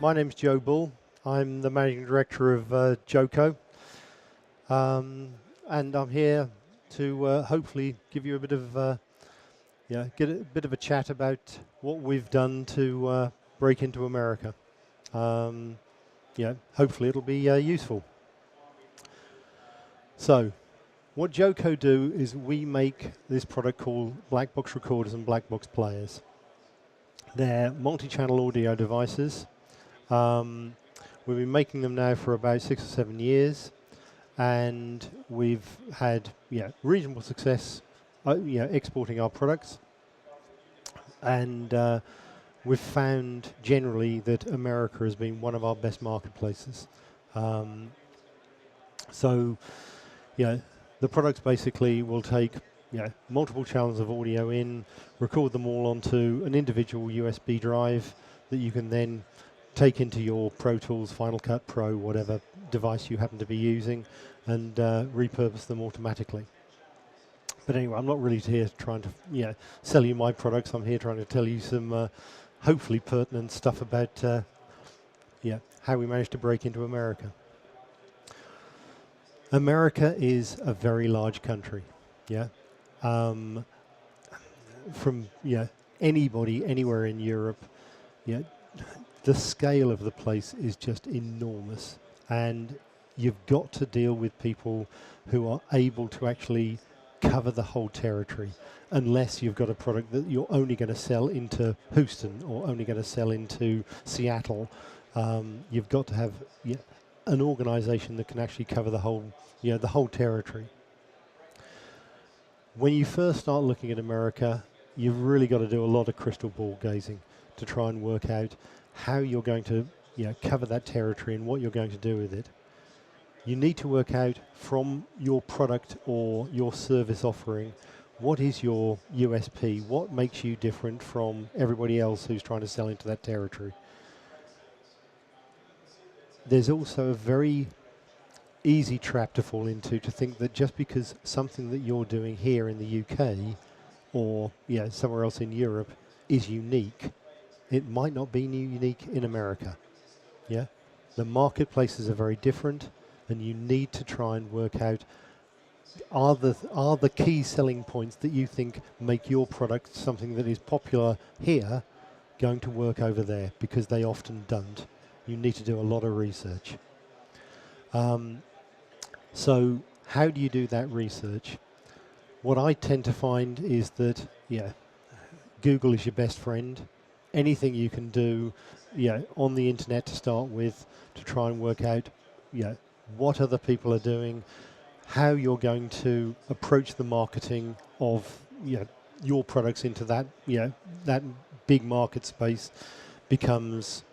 My name's Joe Bull. I'm the Managing Director of JoeCo. And I'm here to hopefully give you a bit of, get a bit of a chat about what we've done to break into America. Hopefully it'll be useful. So, what JoeCo do is we make this product called black box recorders and black box players. They're multi-channel audio devices. We've been making them now for about 6 or 7 years, and we've had reasonable success exporting our products. And we've found generally that America has been one of our best marketplaces. The products basically will take multiple channels of audio in, record them all onto an individual USB drive that you can then take into your Pro Tools, Final Cut Pro, whatever device you happen to be using, and repurpose them automatically. But anyway, I'm not really here trying to sell you my products. I'm here trying to tell you some hopefully pertinent stuff about how we managed to break into America. America is a very large country. From anybody anywhere in Europe, the scale of the place is just enormous, and you've got to deal with people who are able to actually cover the whole territory, unless you've got a product that you're only going to sell into Houston or only going to sell into Seattle. You've got to have an organization that can actually cover the whole territory. When you first start looking at America, you've really got to do a lot of crystal ball gazing to try and work out how you're going to cover that territory and what you're going to do with it. You need to work out from your product or your service offering, what is your USP, what makes you different from everybody else who's trying to sell into that territory. There's also a very easy trap to fall into, to think that just because something that you're doing here in the UK or somewhere else in Europe is unique, it might not be unique in America. The marketplaces are very different, and you need to try and work out are the key selling points that you think make your product something that is popular here going to work over there, because they often don't. You need to do a lot of research. So how do you do that research? What I tend to find is that Google is your best friend. Anything you can do on the internet to start with, to try and work out what other people are doing, how you're going to approach the marketing of your products into that that big market space becomes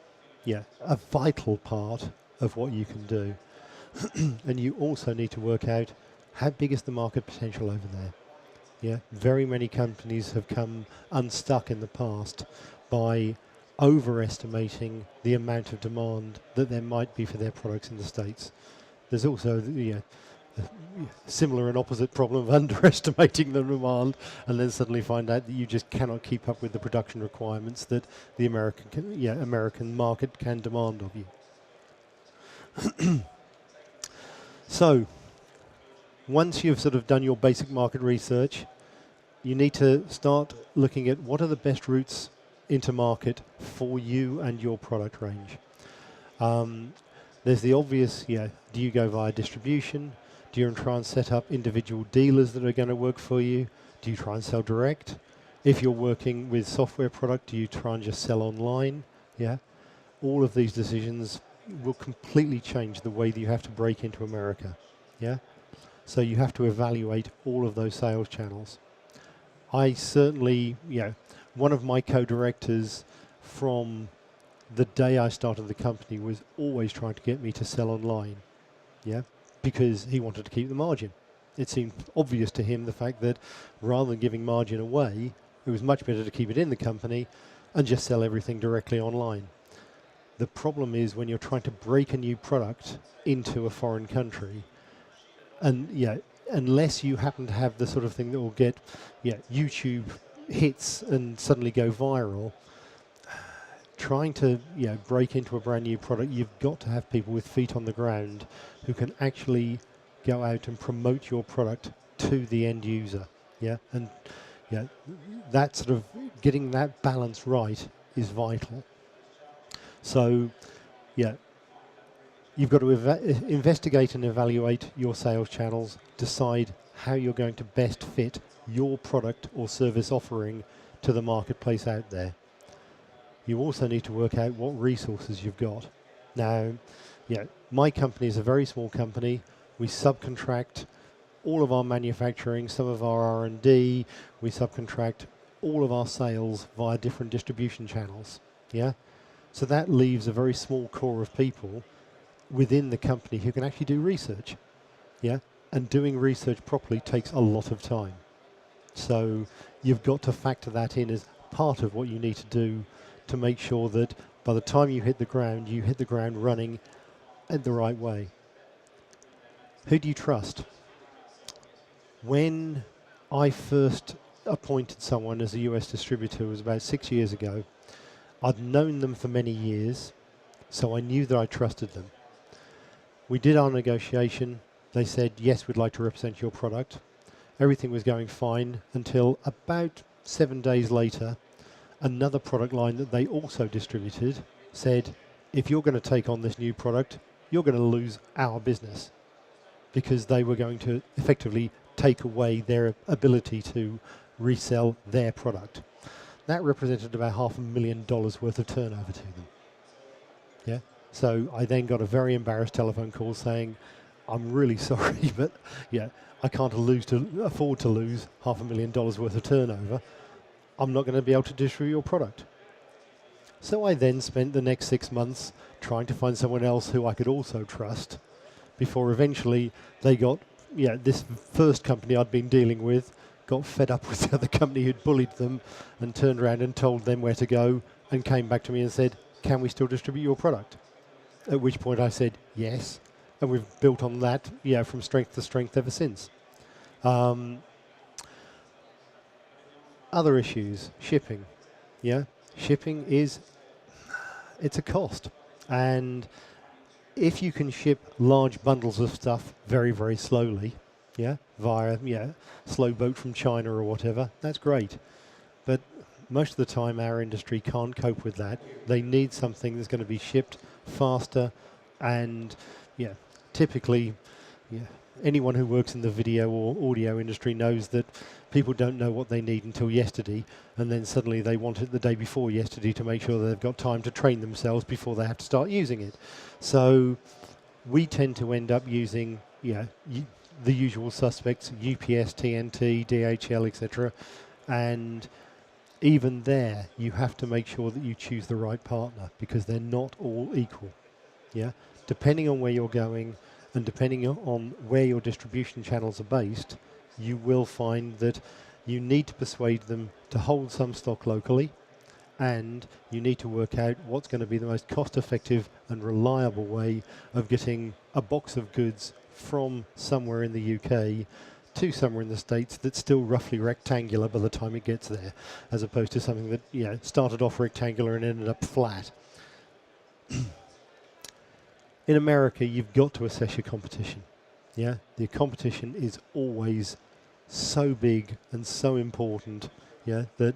a vital part of what you can do. And you also need to work out how big is the market potential over there. Very many companies have come unstuck in the past by overestimating the amount of demand that there might be for their products in the States. There's also a similar and opposite problem of underestimating the demand, and then suddenly find out that you just cannot keep up with the production requirements that the American market can demand of you. So, once you've sort of done your basic market research, you need to start looking at what are the best routes into market for you and your product range. There's the obvious, do you go via distribution? Do you try and set up individual dealers that are going to work for you? Do you try and sell direct? If you're working with software product, do you try and just sell online? All of these decisions will completely change the way that you have to break into America. So you have to evaluate all of those sales channels. I certainly, one of my co-directors from the day I started the company was always trying to get me to sell online, because he wanted to keep the margin. It seemed obvious to him the fact that rather than giving margin away, it was much better to keep it in the company and just sell everything directly online. The problem is when you're trying to break a new product into a foreign country, and unless you happen to have the sort of thing that will get YouTube hits and suddenly go viral, trying to break into a brand new product, you've got to have people with feet on the ground who can actually go out and promote your product to the end user. Yeah, and that sort of getting that balance right is vital. So, yeah, you've got to investigate and evaluate your sales channels, decide how you're going to best fit your product or service offering to the marketplace out there. You also need to work out what resources you've got. Now, my company is a very small company. We subcontract all of our manufacturing, some of our R&D. We subcontract all of our sales via different distribution channels. Yeah, so that leaves a very small core of people within the company who can actually do research. Yeah, and doing research properly takes a lot of time. So you've got to factor that in as part of what you need to do to make sure that by the time you hit the ground running in the right way. Who do you trust? When I first appointed someone as a US distributor, it was about 6 years ago. I'd known them for many years, so I knew that I trusted them. We did our negotiation. They said, yes, we'd like to represent your product. Everything was going fine until about 7 days later, another product line that they also distributed said, if you're going to take on this new product, you're going to lose our business, because they were going to effectively take away their ability to resell their product. That represented about $500,000 worth of turnover to them. Yeah. So I then got a very embarrassed telephone call saying, I'm really sorry, but I can't afford to lose $500,000 worth of turnover. I'm not going to be able to distribute your product. So I then spent the next 6 months trying to find someone else who I could also trust, before eventually they got, this first company I'd been dealing with got fed up with the other company who'd bullied them and turned around and told them where to go and came back to me and said, can we still distribute your product? At which point I said, yes. And we've built on that, from strength to strength ever since. Other issues, shipping. Shipping it's a cost. And if you can ship large bundles of stuff very, very slowly, via slow boat from China or whatever, that's great. But most of the time our industry can't cope with that. They need something that's going to be shipped faster, and typically anyone who works in the video or audio industry knows that people don't know what they need until yesterday, and then suddenly they want it the day before yesterday to make sure that they've got time to train themselves before they have to start using it. So we tend to end up using the usual suspects, UPS, TNT, DHL, etc. And even there, you have to make sure that you choose the right partner, because they're not all equal. Depending on where you're going and depending on where your distribution channels are based, you will find that you need to persuade them to hold some stock locally, and you need to work out what's going to be the most cost-effective and reliable way of getting a box of goods from somewhere in the UK to somewhere in the States that's still roughly rectangular by the time it gets there, as opposed to something that started off rectangular and ended up flat. In America, you've got to assess your competition. The competition is always so big and so important, that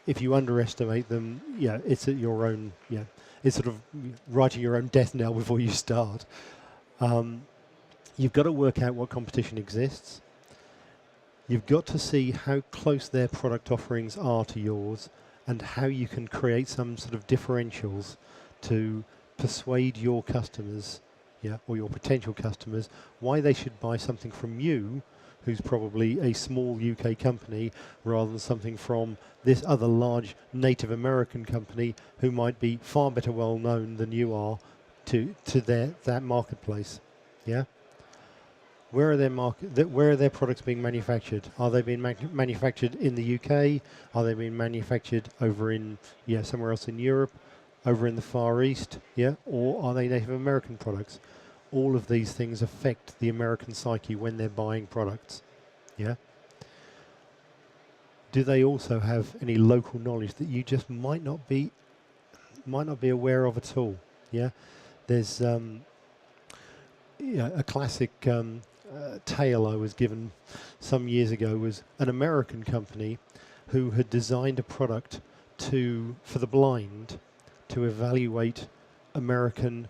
if you underestimate them, it's at your own, it's sort of writing your own death knell before you start. You've got to work out what competition exists. You've got to see how close their product offerings are to yours, and how you can create some sort of differentials to persuade your customers, or your potential customers, why they should buy something from you, who's probably a small UK company, rather than something from this other large native American company who might be far better well known than you are to that marketplace. Where are their products being manufactured? Are they being manufactured in the UK? Are they being manufactured over in somewhere else in Europe, over in the Far East? Or are they Native American products? All of these things affect the American psyche when they're buying products. Do they also have any local knowledge that you just might not be might not be aware of at all. Yeah, there's a classic tale I was given some years ago was an American company who had designed a product for the blind to evaluate American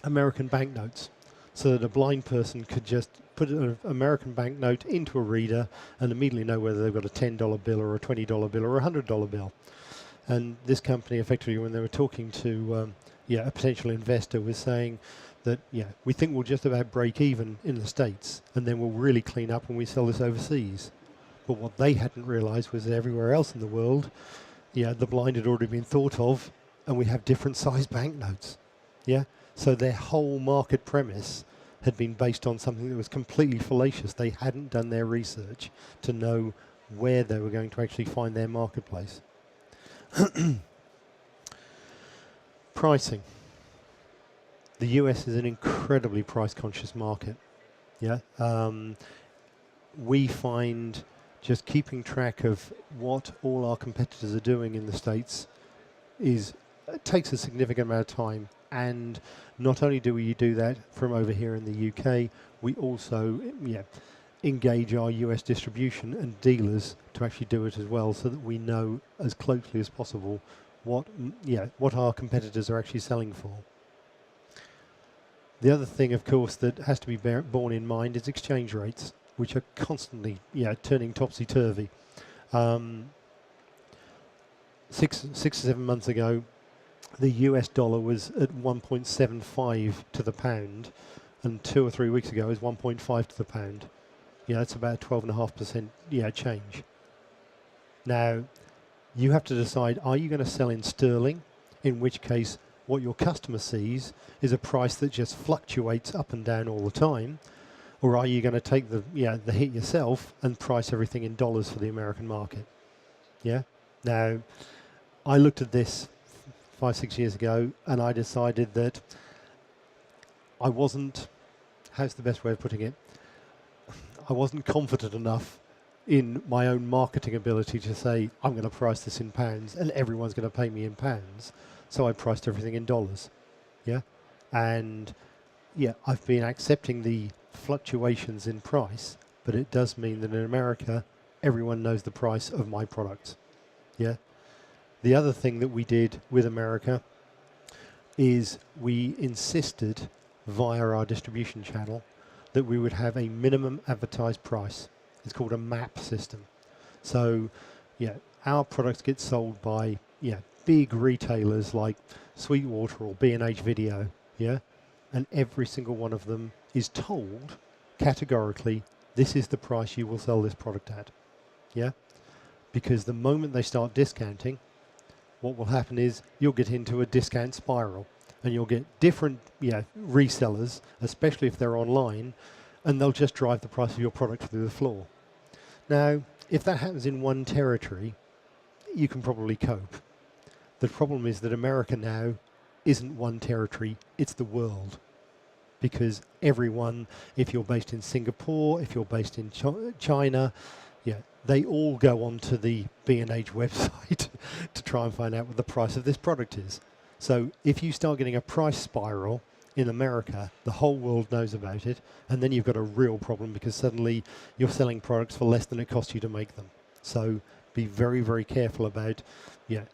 banknotes, so that a blind person could just put an American banknote into a reader and immediately know whether they've got a $10 bill or a $20 bill or a $100 bill. And this company, effectively, when they were talking to a potential investor, was saying that we think we'll just about break even in the States, and then we'll really clean up when we sell this overseas. But what they hadn't realised was that everywhere else in the world, the blind had already been thought of, and we have different size banknotes. Yeah, so their whole market premise had been based on something that was completely fallacious. They hadn't done their research to know where they were going to actually find their marketplace. Pricing. The US is an incredibly price-conscious market. Yeah, we find just keeping track of what all our competitors are doing in the States takes a significant amount of time. And not only do we do that from over here in the UK, we also engage our US distribution and dealers to actually do it as well, so that we know as closely as possible what our competitors are actually selling for. The other thing, of course, that has to be borne in mind is exchange rates, which are constantly turning topsy-turvy. 6 or 7 months ago, the US dollar was at 1.75 to the pound, and 2 or 3 weeks ago it was 1.5 to the pound. That's about 12.5% change. Now, you have to decide, are you going to sell in sterling, in which case what your customer sees is a price that just fluctuates up and down all the time, or are you going to take the hit yourself and price everything in dollars for the American market? Yeah. Now, I looked at this 5-6 years ago, and I decided that I wasn't, how's the best way of putting it? I wasn't confident enough in my own marketing ability to say, I'm going to price this in pounds and everyone's going to pay me in pounds. So I priced everything in dollars. Yeah. And I've been accepting the fluctuations in price, but it does mean that in America, everyone knows the price of my products. Yeah. The other thing that we did with America is we insisted via our distribution channel that we would have a minimum advertised price. It's called a MAP system. So, our products get sold by big retailers like Sweetwater or B&H Video, and every single one of them is told categorically, this is the price you will sell this product at. Yeah, because the moment they start discounting, what will happen is you'll get into a discount spiral, and you'll get different resellers, especially if they're online, and they'll just drive the price of your product through the floor. Now, if that happens in one territory, you can probably cope. The problem is that America now isn't one territory, it's the world. Because everyone, if you're based in Singapore, if you're based in China, they all go onto the B&H website to try and find out what the price of this product is. So if you start getting a price spiral in America, the whole world knows about it, and then you've got a real problem, because suddenly you're selling products for less than it costs you to make them. So be very, very careful about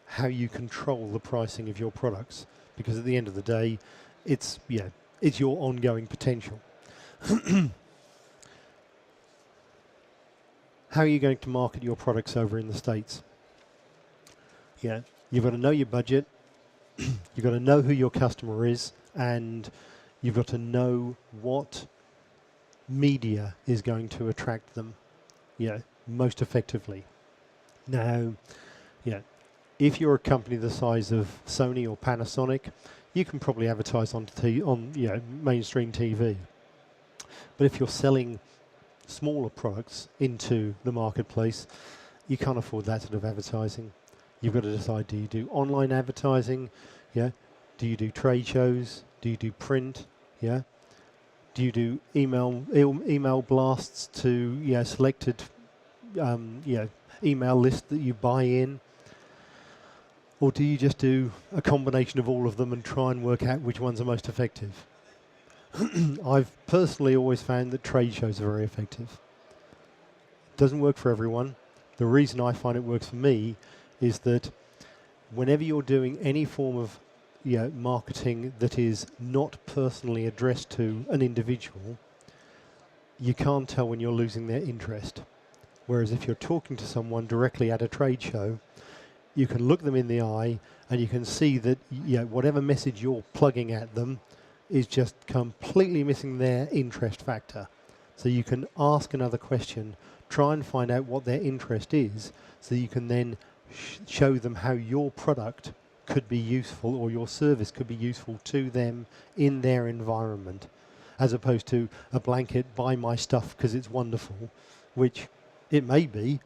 how you control the pricing of your products, because at the end of the day, it's your ongoing potential. How are you going to market your products over in the States? You've got to know your budget, you've got to know who your customer is, and you've got to know what media is going to attract them most effectively. Now, if you're a company the size of Sony or Panasonic, you can probably advertise on mainstream TV. But if you're selling smaller products into the marketplace, you can't afford that sort of advertising. You've got to decide, do you do online advertising? Do you do trade shows? Do you do print? Do you do email blasts to selected email list that you buy in? Or do you just do a combination of all of them and try and work out which ones are most effective? I've personally always found that trade shows are very effective. Doesn't work for everyone. The reason I find it works for me is that whenever you're doing any form of marketing that is not personally addressed to an individual, you can't tell when you're losing their interest. Whereas if you're talking to someone directly at a trade show, you can look them in the eye and you can see that whatever message you're plugging at them is just completely missing their interest factor. So you can ask another question, try and find out what their interest is, so you can then show them how your product could be useful or your service could be useful to them in their environment, as opposed to a blanket, buy my stuff because it's wonderful, which it may be,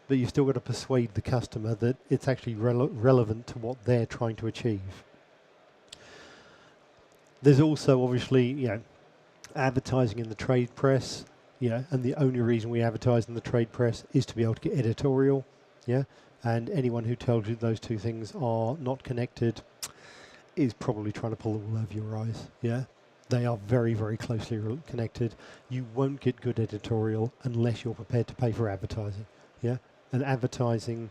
but you've still got to persuade the customer that it's actually relevant to what they're trying to achieve. There's also obviously, advertising in the trade press, and the only reason we advertise in the trade press is to be able to get editorial, and anyone who tells you those two things are not connected is probably trying to pull the wool over your eyes, They are very, very closely connected. You won't get good editorial unless you're prepared to pay for advertising, And advertising,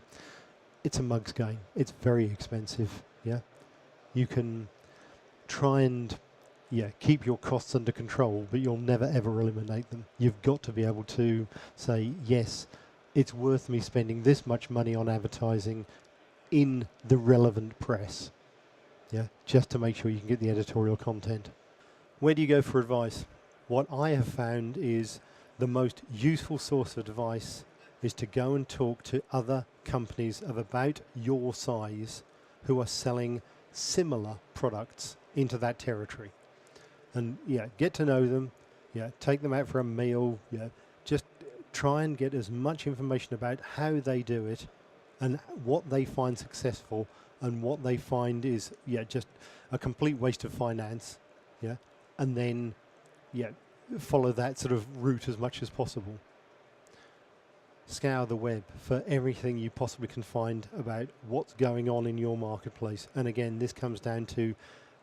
it's a mug's game. It's very expensive, You can try and keep your costs under control, but you'll never ever eliminate them. You've got to be able to say, yes, it's worth me spending this much money on advertising in the relevant press, just to make sure you can get the editorial content. Where do you go for advice? What I have found is the most useful source of advice is to go and talk to other companies of about your size who are selling similar products into that territory. And get to know them, take them out for a meal, just try and get as much information about how they do it and what they find successful and what they find is just a complete waste of finance, and then follow that sort of route as much as possible. Scour the web for everything you possibly can find about what's going on in your marketplace. And again, this comes down to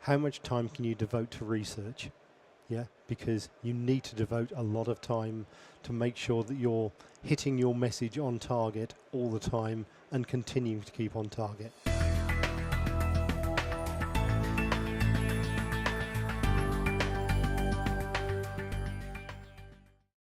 how much time can you devote to research, because you need to devote a lot of time to make sure that you're hitting your message on target all the time and continuing to keep on target.